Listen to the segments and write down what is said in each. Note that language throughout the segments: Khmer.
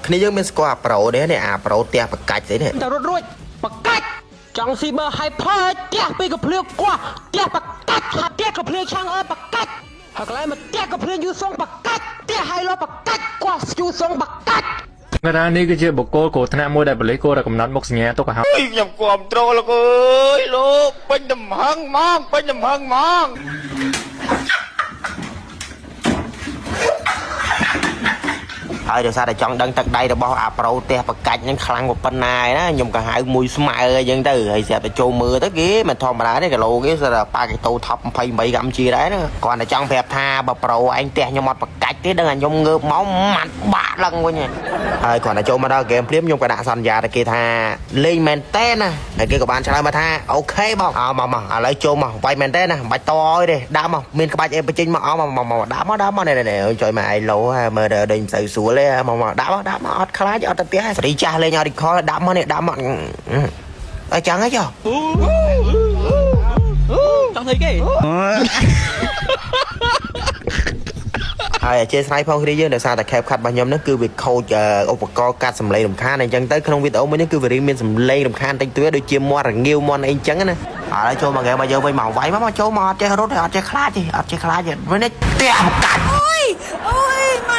គ្នាយើងមានស្គាល់អាប្រូនេះនេះអាប្រូផ្ទះបកាច់ស្អីនេះតែរត់រួចបកាច់ចង់ស៊ីមើហៃផើផ្ទះពីកំភ្លៀងកោះផ្ទះបកាច់ថាផ្ទះកំភ្លៀងឆាំងអើបកាច់ហើយកន្លែងមកផ្ទះកំភ្លៀងយូសុងបកាច់ផ្ទះហៃលោបកាច់កោះយូសុងបកាច់កតានេះគឺជាបុគ្គលគ្រោះថ្នាក់មួយដែលប៉ូលីសគួរតែកំណត់មុខសញ្ញាទុកឲ្យហើយខ្ញុំគ្រប់ត្រូលលោកអើយលោកពេញដំហឹងហ្មងពេញដំហឹងហ្មងហើយដោយសារតែចង់ដឹងទឹកដៃរបស់អាប្រូផ្ទះបកាច់ហ្នឹងខ្លាំងប៉ុណ្ណាណាខ្ញុំក៏ហៅមួយស្មើអញ្ចឹងទៅហើយស្រាប់តែចូលមើលទៅគេមិនធម្មតាទេគីឡូគេស្រាប់ប៉ាកេតូថប់28កម្ពុជាដែរណាគាត់តែចង់ប្រាប់ថាបើប្រូឯងផ្ទះខ្ញុំអត់បកាច់ទេដឹងថាខ្ញុំងើបមកម៉ាត់បាក់ឡើងវិញហើយគាត់តែចូលមកដល់ហ្គេមភ្លាមខ្ញុំក៏ដាក់សន្យាទៅគេថាលេងមែនតើណាហើយគេក៏បានឆ្លើយមកថាអូខេបងអោមកឥឡូវចូលមកវាយមែនតើណាមិនបាច់តឲ្យទេដាក់មកមានក្បាច់អីបញ្ចេញមកអោមកដាក់មកនេះជួយមកឯឡូមើលទៅដេញទៅស្រួលមកដាក់មកអត់ខ្លាចអត់ទៅផ្ទះស្រីចាស់លេងអត់រីខលដាក់មកនេះដាក់មកអើចឹងហីចុះចង់thấyគេហើយអធិស្ឋានផងគ្នាយើងដោយសារតែ cap cut របស់ខ្ញុំហ្នឹងគឺវាខូចឧបករណ៍កាត់សម្លេងរំខានអញ្ចឹងទៅក្នុងវីដេអូមួយនេះគឺវារៀងមានសម្លេងរំខានតិចតួចដូចជាមាត់រងាវមាត់អីអញ្ចឹងណាឥឡូវចូលមកហ្គេមមកយើងវិញមកវាយមកចូលមកអត់ចេះរត់ទេអត់ចេះខ្លាចទេអត់ចេះខ្លាចទេវិញនេះផ្ទះបកាច់អូយម៉ែ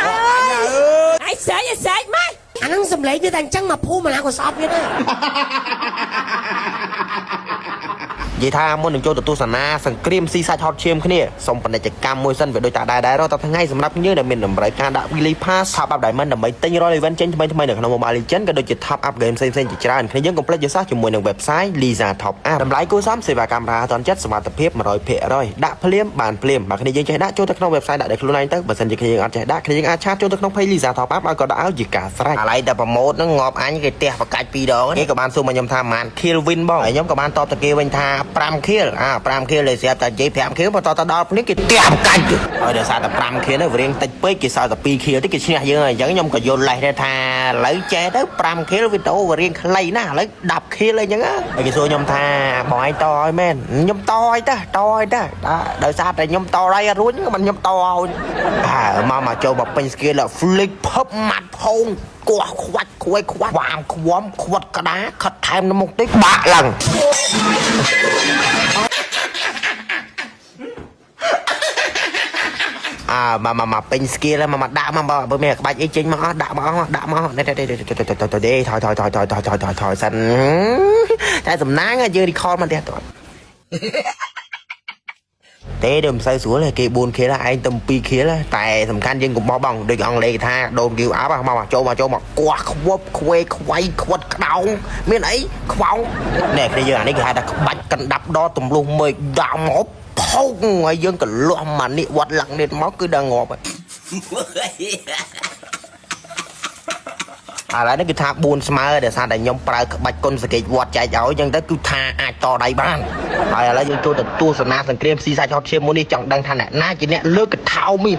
អើយស្អែកម៉ែអានឹងសម្លេងវាតែអញ្ចឹងមកភូមិណាក៏ស្អប់ទៀតហើយនិយាយថាមុននឹងចូលទៅទស្សនាសង្គ្រាមស៊ីសាច់ហត់ឈាមគ្នាសូមពាណិជ្ជកម្មមួយសិនវាដូចតាដែររាល់ថ្ងៃសម្រាប់យើងដែលមានតម្រូវការដាក់ Weekly Pass Top Up Diamond ដើម្បីទិញរាល់ event ចេញថ្មីនៅក្នុង Mobile Legends ក៏ដូចជា Top Up Game ផ្សេងៗជាច្រើនគ្នាយើងកុំភ្លេចយកសោះជាមួយនឹង website Liza Top Up តម្លៃគួរសមសេវាកម្មរាអត់ទាន់ចិត្តសមត្ថភាព 100% ដាក់ភ្លាមបានភ្លាមបើគ្នាយើងចេះដាក់ចូលទៅក្នុង website ដាក់ដោយខ្លួនឯងទៅបើសិនជាគ្នាយើងអត់ចេះដាក់គ្នាយើងអាចឆាតចូលទៅក្នុង page Liza Top Up ឲ្យក៏ដាក់ឲ្យជាការស្រេចឥឡូវតែប្រម៉ូតហ្នឹងងាប់អញគេផ្ទះបកាច់2ដងគេក៏បានសួរមកខ្ញុំថាម៉ាន kill win បងហើយខ្ញុំក៏បានតបទៅគេវិញថា5 kill 5 kill លេស្រាប់តែនិយាយ5 kill បន្តទៅដល់ភ្លាមគេផ្ទះបកាច់ហើយដោយសារតែ5 kill ហ្នឹងវារៀងតិចពេកគេសល់តែ2 kill ទេគេឈ្នះយើងហើយអញ្ចឹងខ្ញុំក៏យល់លេសដែរថាឥឡូវចេះទៅ5 kill វីដេអូវារៀងខ្លីណាស់ឥឡូវ10 kill អីចឹងហើយគេសួរខ្ញុំថាបងឯងតឲ្យមែនខ្ញុំតឲ្យទៅដោយសារតែខ្ញុំតដៃអត់រួចមិនខ្ញុំតឲ្យមកចូលមកពេញ skill flick ភពម៉ាត់ផោងគោះខ្វាច់ខ្វៃខ្វាក់វាងខ្វំខ្វាត់ក្តារខិតថែមនៅមុខតិចបាក់ឡើងមកពេញ skill មកដាក់មកបើមានក្បាច់អីចេញមកអស់ដាក់មកនេះថយសិនតែសំណាងយើង recall មកទៀតទេដូចមិនសូវស្រួលទេគេ4 kill ឯងទៅ2 kill តែសំខាន់យើងកុំបោះបង់ដូចអង់គ្លេសគេថា don't give up មកចូលមកគោះខ្វប់ខ្វេខ្វៃខ្វាត់ក្តោងមានអីខ្វោងនេះគ្នាយើងអានេះគេហៅថាក្បាច់កណ្ដាប់ដទម្លុះមេឃដាក់មកផោកហើយយើងក៏លាស់មកនេះវត្តឡើងនេះមកគឺដល់ងាប់ហើយឥឡូវនេះគឺថា4ស្មើដោយសារតែខ្ញុំប្រើក្បាច់គុណសកេតវត្តចែកឲ្យអញ្ចឹងទៅគឺថាអាចតដៃបានហើយឥឡូវយើងចូលទៅទស្សនាសង្គ្រាមស៊ីសាច់ហត់ឈាមមួយនេះចង់ដឹងថាអ្នកណាជាអ្នកលើកកថោមី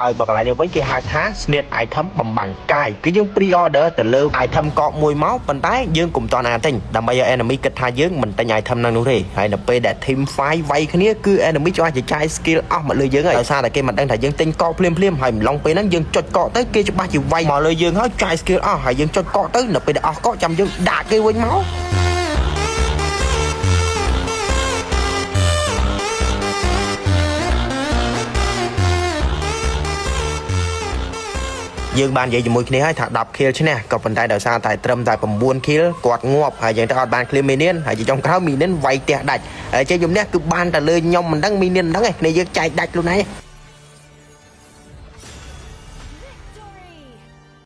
ហើយបើកន្លែងនេះវិញគេហៅថា Snake Item បំបាំងកាយគឺយើង pre order ទៅលើ item កកមួយមកប៉ុន្តែយើងកុំតណាទិញដើម្បីឲ្យ enemy គិតថាយើងមិនទិញ item ហ្នឹងនោះទេហើយនៅពេលដែល team fight វាយគ្នាគឺ enemy ចង់ចាយ skill អស់មកលើយើងហើយដោយសារតែគេមិនដឹងថាយើងទិញកកភ្លាមហើយម្លងពេលហ្នឹងយើងចុចកកទៅគេច្បាស់ជាវាយមកលើយើងហើយចាយ skill អស់ហើយយើងចុចកកទៅនៅពេលដែលអស់កកចាំយើងដាក់គេវិញមក យើងបាននិយាយជាមួយគ្នាហើយថា10 kill ឈ្នះក៏ប៉ុន្តែដោយសារតែត្រឹមតែ9 kill គាត់ងាប់ហើយយើងទៅអត់បាន clear minion ហើយចុងក្រោយ minion វាយផ្ទះដាច់ហើយចេះជំនះគឺបានតែលើខ្ញុំមិនដឹង minion មិនដឹងឯងគ្នាយើងចែកដាច់ខ្លួនឯង